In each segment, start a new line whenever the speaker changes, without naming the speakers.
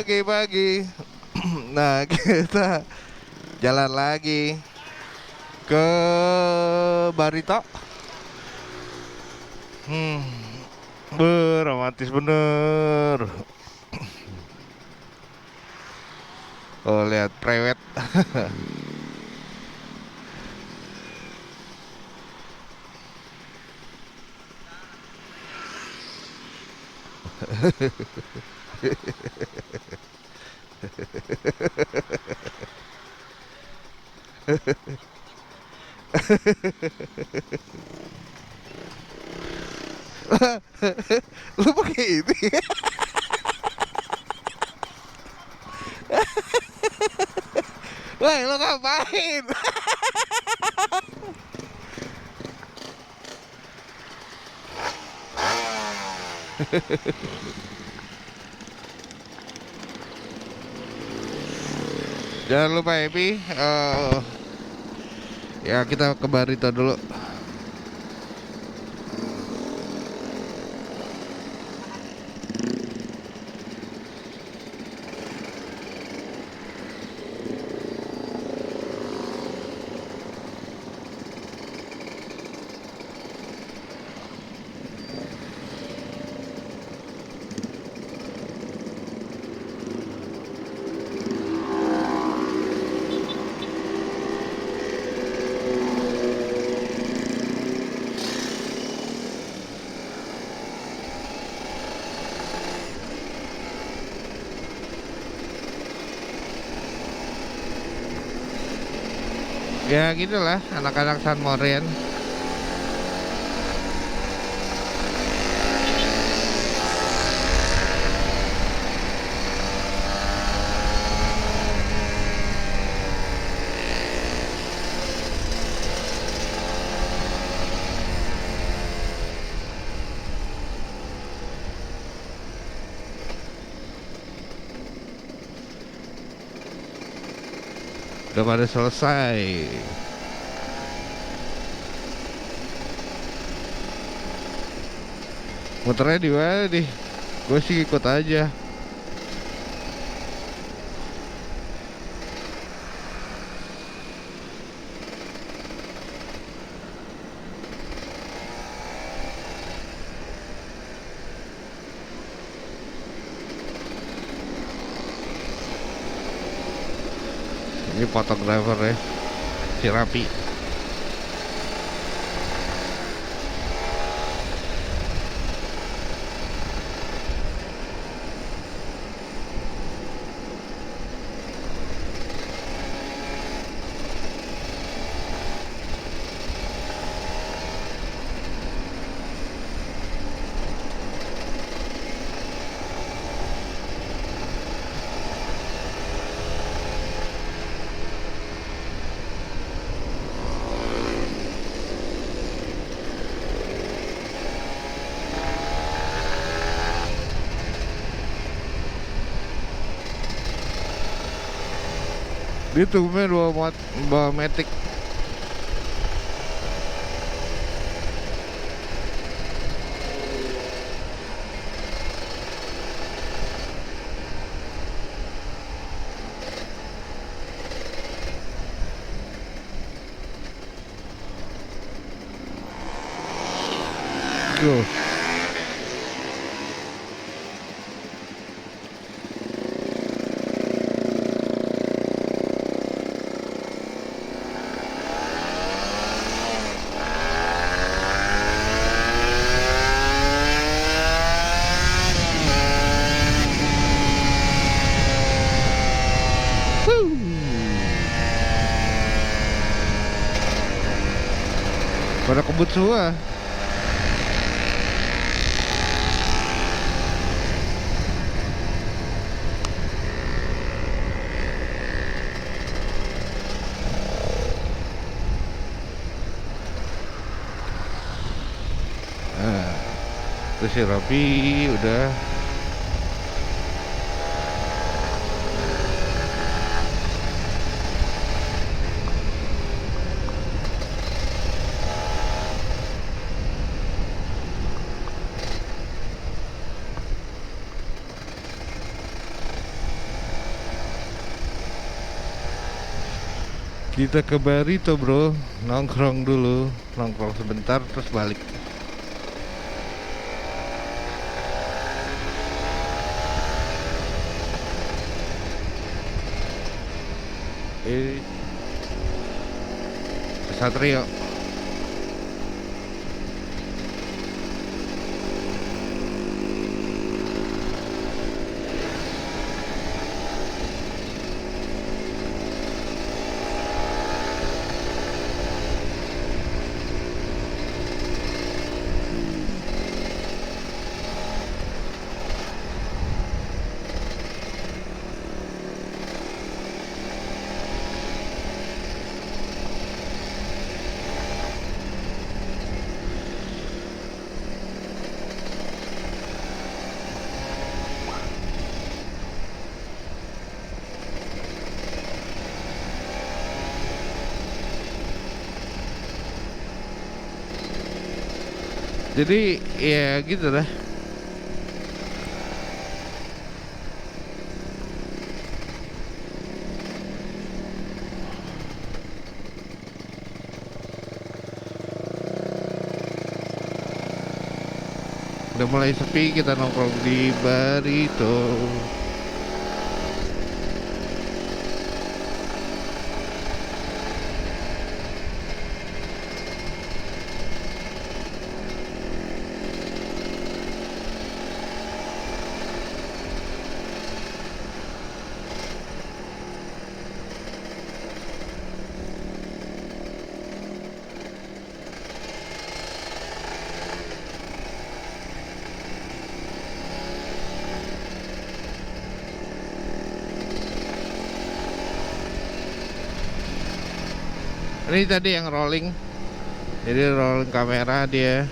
pagi-pagi. Nah, kita jalan lagi ke Barito. Hmm, romantis bener. Oh, lihat prewed. Lu pakai ini? Woi, lu ngapain? Jangan lupa Epi. Ya kita ke Barito dulu. Ya gitulah anak-anak San Moren. Udah pada selesai. Muternya di mana nih? Gue sih ikut aja. Ini fotografer ya, si Rapi. Dia tumben bawa Matic. Go. Pada kebut semua. Nah, terus si Robi udah. Kita ke Barito bro, nongkrong dulu, nongkrong sebentar terus balik. Satrio. Jadi ya gitu dah. Udah mulai sepi, kita nongkrong di Barito. Ini tadi yang rolling, jadi rolling kamera dia.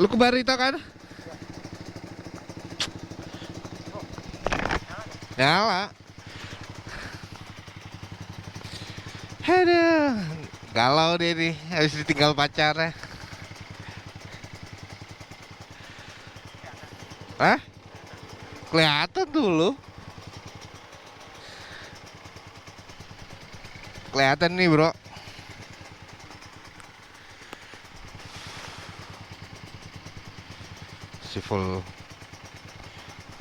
Lu ke Barito kan? Nyala. Aduh, galau dia nih, habis ditinggal pacarnya. Hah? Kelihatan dulu. Kelihatan nih bro. Si full.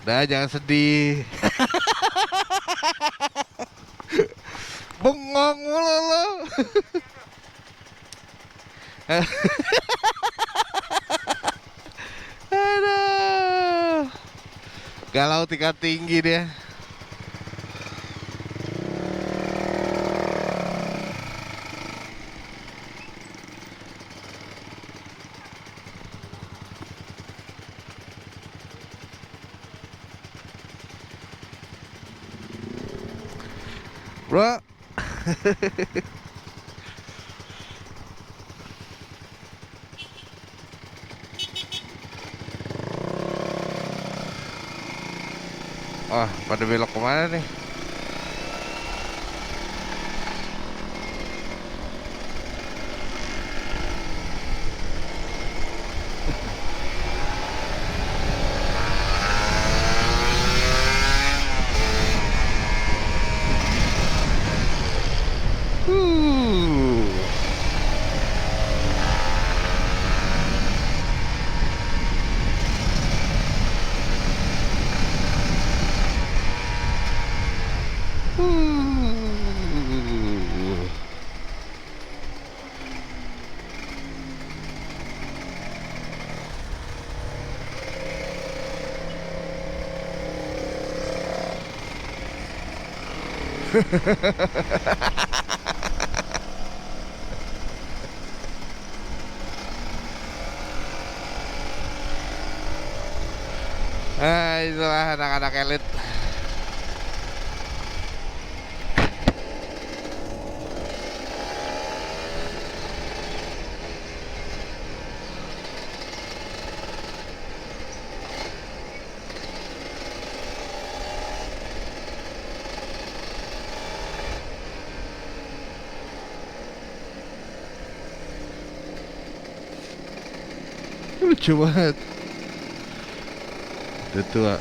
Udah jangan sedih. Bengong mulu lo. Aduh. Galau tingkat tinggi dia. Bro. Wah, pada belok kemana nih? Itulah anak-anak elit. Lucu banget. Udah tua.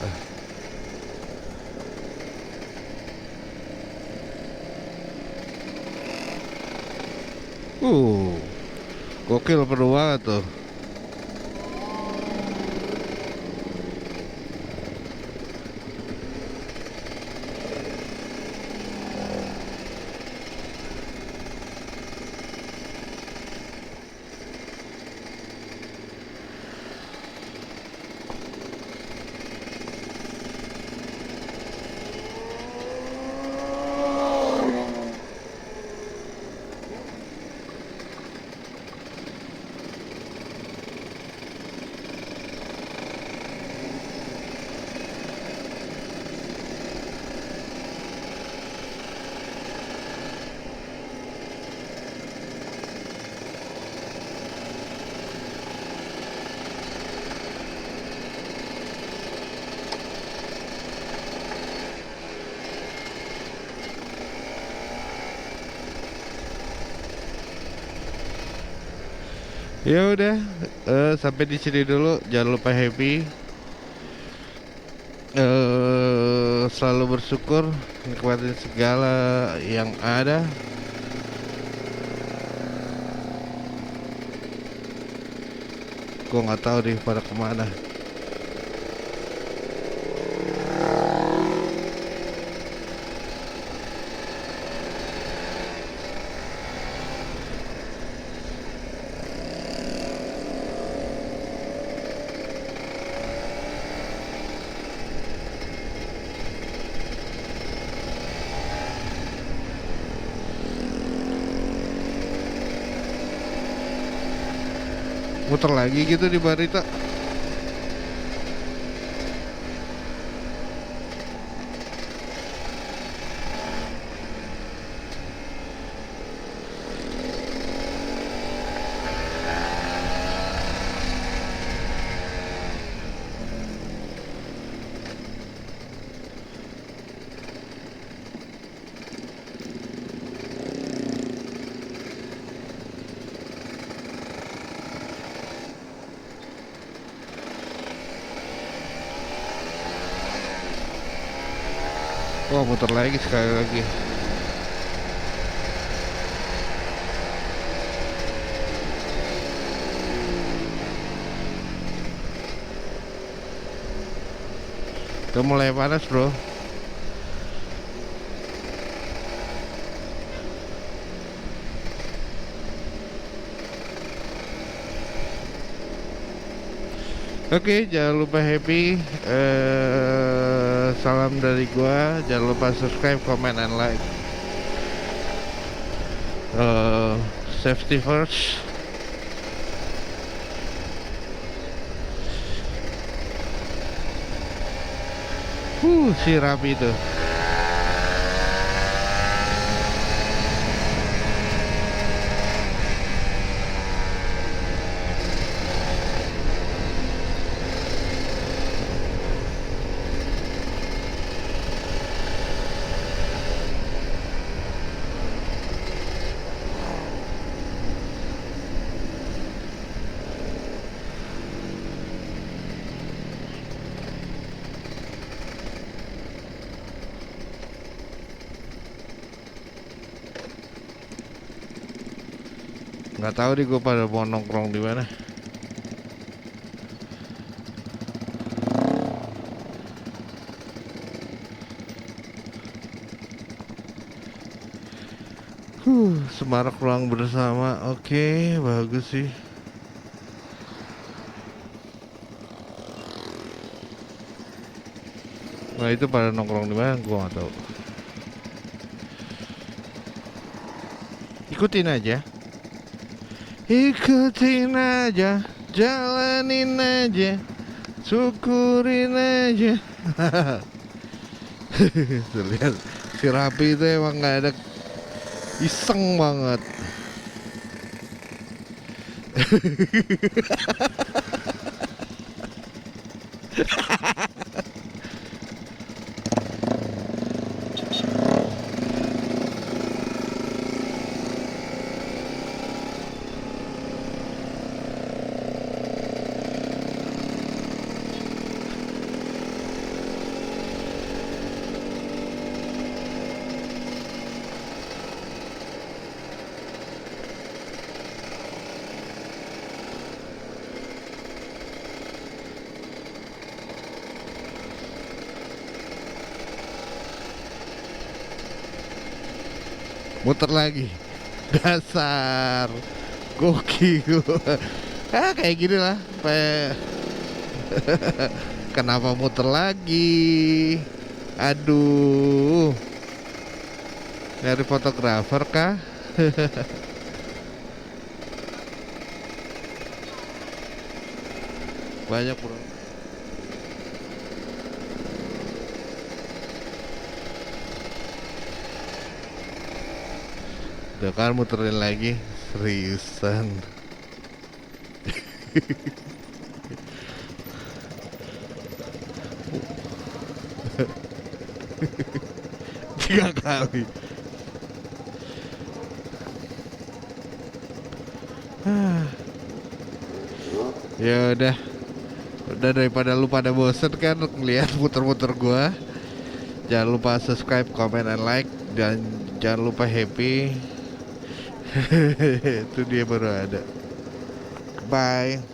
Uh, Gokil perlu banget tuh. Ya udah, sampai di sini dulu. Jangan lupa happy, selalu bersyukur, nikmatin segala yang ada. Gua nggak tahu deh pada kemana. Muter lagi gitu di Barita. Oh, muter lagi sekali lagi. Udah mulai panas, bro. Oke, jangan lupa happy. Salam dari gua. Jangan lupa subscribe, comment, and like. Safety first. Si rapi tuh. Nggak tahu deh gue pada mau nongkrong di mana. Semarak ruang bersama. Oke, bagus sih. Nah, itu pada nongkrong di mana gue nggak tahu. Ikutin aja. Ikutin aja, jalanin aja, syukurin aja. Tuh, lihat si Rapi itu emang nggak ada, iseng banget. muter lagi. Dasar gokil. Kayak gini lah. Kenapa muter lagi? Aduh. Nyari fotografer kah? Banyak bro. Tuh kan muterin lagi. Seriusan. Tiga kali. Ya udah daripada lu pada bosen kan ngeliat muter-muter gua. Jangan lupa subscribe, comment, and like, dan jangan lupa happy. Itu dia baru ada. Bye.